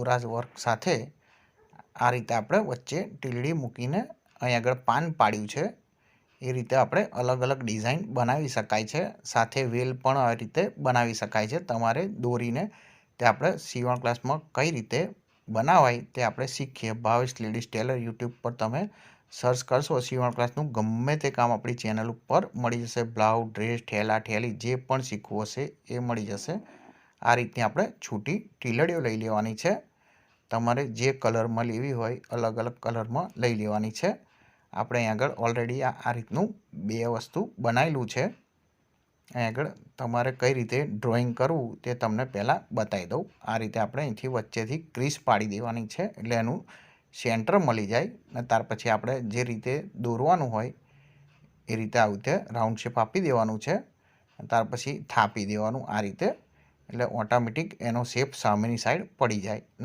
દોરા વર્ક સાથે આ રીતે આપણે વચ્ચે ટીલડી મૂકીને અહીં આગળ પાન પાડ્યું છે એ રીતે આપણે અલગ અલગ ડિઝાઇન બનાવી શકાય છે. સાથે વેલ પણ આ રીતે બનાવી શકાય છે. તમારે દોરીને તે આપણે સીવણ ક્લાસમાં કઈ રીતે બનાવાય તે આપણે શીખીએ. ભાવેશ લેડીઝ ટેલર યુટ્યુબ પર તમે સર્ચ કરશો સીવણ ક્લાસનું ગમે તે કામ આપણી ચેનલ ઉપર મળી જશે. બ્લાઉઝ, ડ્રેસ, ઠેલા ઠેલી જે પણ શીખવું હશે એ મળી જશે. આ રીતની આપણે છૂટી ટીલડીઓ લઈ લેવાની છે. તમારે જે કલરમાં લેવી હોય અલગ અલગ કલરમાં લઈ લેવાની છે. આપણે અહીં આગળ ઓલરેડી આ રીતનું બે વસ્તુ બનાવેલું છે. અહીં આગળ તમારે કઈ રીતે ડ્રોઈંગ કરવું તે તમને પહેલાં બતાવી દઉં. આ રીતે આપણે અહીંથી વચ્ચેથી ક્રીસ પાડી દેવાની છે એટલે એનું સેન્ટર મળી જાય અને ત્યાર પછી આપણે જે રીતે દોરવાનું હોય એ રીતે આવી રીતે રાઉન્ડ શેપ આપી દેવાનું છે. ત્યાર પછી થાપી દેવાનું આ રીતે એટલે ઓટોમેટિક એનો શેપ સામેની સાઈડ પડી જાય ને